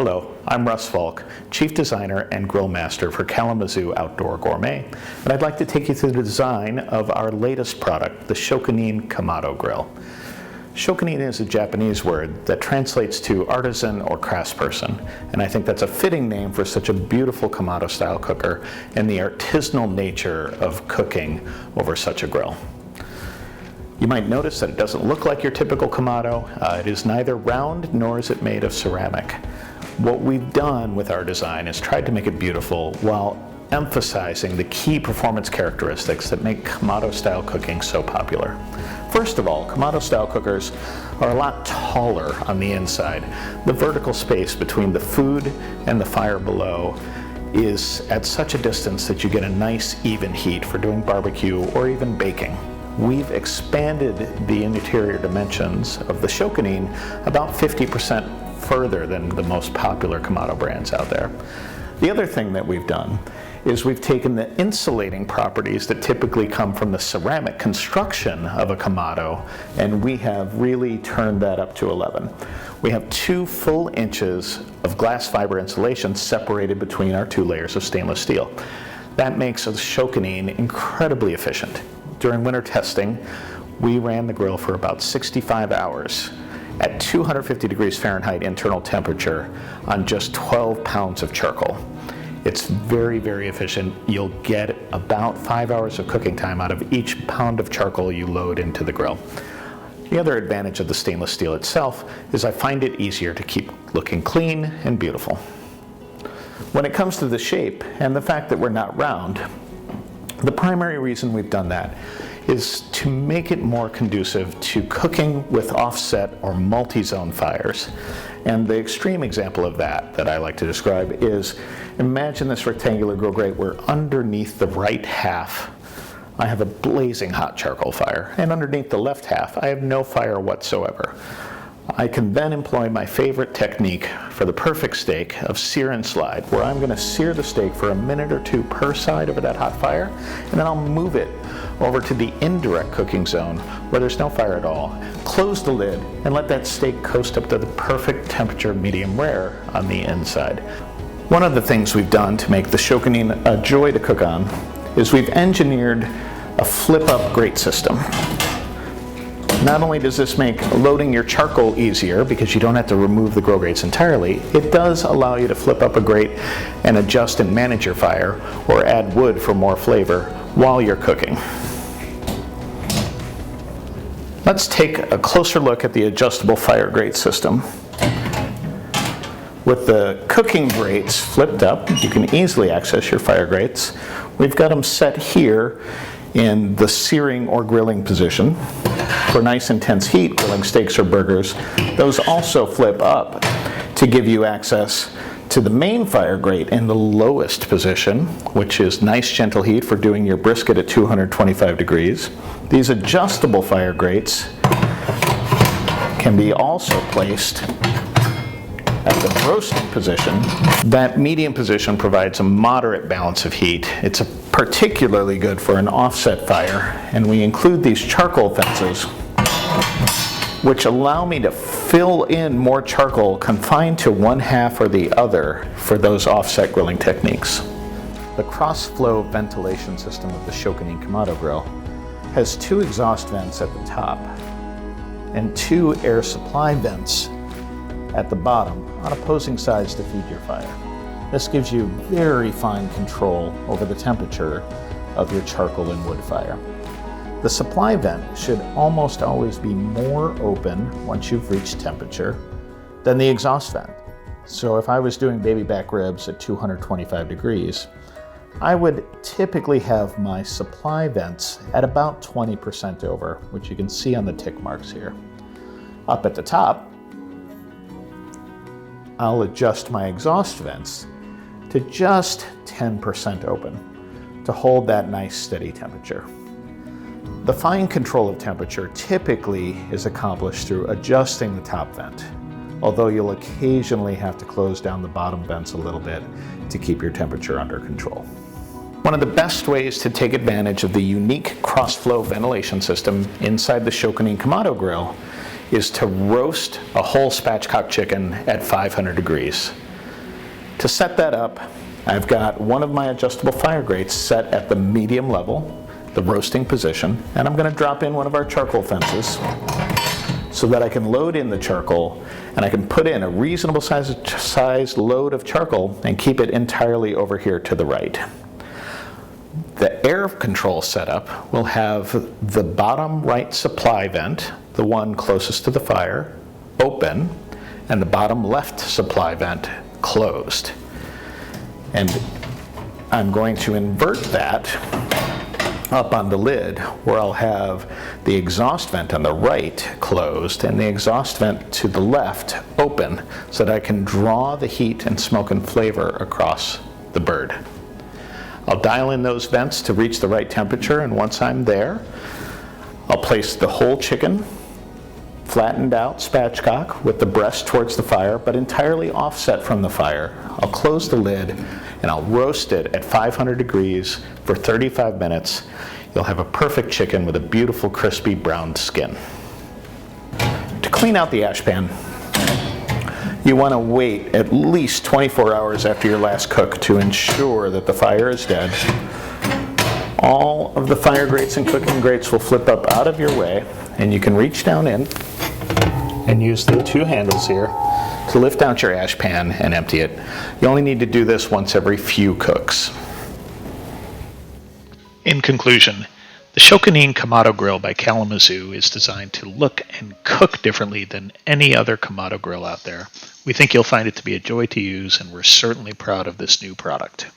Hello, I'm Russ Faulk, Chief Designer and Grill Master for Kalamazoo Outdoor Gourmet, and I'd like to take you through the design of our latest product, the Shokunin Kamado Grill. Shokunin is a Japanese word that translates to artisan or craftsperson, and I think that's a fitting name for such a beautiful Kamado style cooker and the artisanal nature of cooking over such a grill. You might notice that it doesn't look like your typical Kamado. It is neither round nor is it made of ceramic. What we've done with our design is tried to make it beautiful while emphasizing the key performance characteristics that make Kamado style cooking so popular. First of all, Kamado style cookers are a lot taller on the inside. The vertical space between the food and the fire below is at such a distance that you get a nice even heat for doing barbecue or even baking. We've expanded the interior dimensions of the Shokunin about 50% further than the most popular Kamado brands out there. The other thing that we've done is we've taken the insulating properties that typically come from the ceramic construction of a Kamado, and we have really turned that up to 11. We have 2 full inches of glass fiber insulation separated between our 2 layers of stainless steel. That makes the Shokunin incredibly efficient. During winter testing, we ran the grill for about 65 hours at 250 degrees Fahrenheit internal temperature on just 12 pounds of charcoal. It's very, very efficient. You'll get about 5 hours of cooking time out of each pound of charcoal you load into the grill. The other advantage of the stainless steel itself is I find it easier to keep looking clean and beautiful. When it comes to the shape and the fact that we're not round, the primary reason we've done that is to make it more conducive to cooking with offset or multi-zone fires. And the extreme example of that I like to describe is, imagine this rectangular grill grate where underneath the right half I have a blazing hot charcoal fire, and underneath the left half I have no fire whatsoever. I can then employ my favorite technique for the perfect steak of sear and slide, where I'm going to sear the steak for a minute or 2 per side over that hot fire, and then I'll move it over to the indirect cooking zone where there's no fire at all, close the lid, and let that steak coast up to the perfect temperature medium rare on the inside. One of the things we've done to make the Shokunin a joy to cook on is we've engineered a flip-up grate system. Not only does this make loading your charcoal easier because you don't have to remove the grill grates entirely, it does allow you to flip up a grate and adjust and manage your fire or add wood for more flavor while you're cooking. Let's take a closer look at the adjustable fire grate system. With the cooking grates flipped up, you can easily access your fire grates. We've got them set here in the searing or grilling position. For nice intense heat, grilling steaks or burgers, those also flip up to give you access to the main fire grate in the lowest position, which is nice gentle heat for doing your brisket at 225 degrees. These adjustable fire grates can be also placed at the roasting position. That medium position provides a moderate balance of heat. It's particularly good for an offset fire, and we include these charcoal fences which allow me to fill in more charcoal confined to one half or the other for those offset grilling techniques. The Crossflow ventilation system of the Shokunin Kamado grill has 2 exhaust vents at the top and 2 air supply vents at the bottom on opposing sides to feed your fire. This gives you very fine control over the temperature of your charcoal and wood fire. The supply vent should almost always be more open once you've reached temperature than the exhaust vent. So if I was doing baby back ribs at 225 degrees, I would typically have my supply vents at about 20% over, which you can see on the tick marks here. Up at the top, I'll adjust my exhaust vents to just 10% open to hold that nice steady temperature. The fine control of temperature typically is accomplished through adjusting the top vent, although you'll occasionally have to close down the bottom vents a little bit to keep your temperature under control. One of the best ways to take advantage of the unique Crossflow ventilation system inside the Shokunin Kamado grill is to roast a whole spatchcock chicken at 500 degrees. To set that up, I've got one of my adjustable fire grates set at the medium level, the roasting position, and I'm going to drop in one of our charcoal fences so that I can load in the charcoal and I can put in a reasonable size load of charcoal and keep it entirely over here to the right. The air control setup will have the bottom right supply vent, the one closest to the fire, open, and the bottom left supply vent closed. And I'm going to invert that up on the lid where I'll have the exhaust vent on the right closed and the exhaust vent to the left open so that I can draw the heat and smoke and flavor across the bird. I'll dial in those vents to reach the right temperature, and once I'm there, I'll place the whole chicken flattened out spatchcock with the breast towards the fire but entirely offset from the fire. I'll close the lid and I'll roast it at 500 degrees for 35 minutes. You'll have a perfect chicken with a beautiful crispy browned skin. To clean out the ash pan, you want to wait at least 24 hours after your last cook to ensure that the fire is dead. All of the fire grates and cooking grates will flip up out of your way, and you can reach down in and use the two handles here to lift out your ash pan and empty it. You only need to do this once every few cooks. In conclusion, the Shokunin Kamado grill by Kalamazoo is designed to look and cook differently than any other Kamado grill out there. We think you'll find it to be a joy to use, and we're certainly proud of this new product.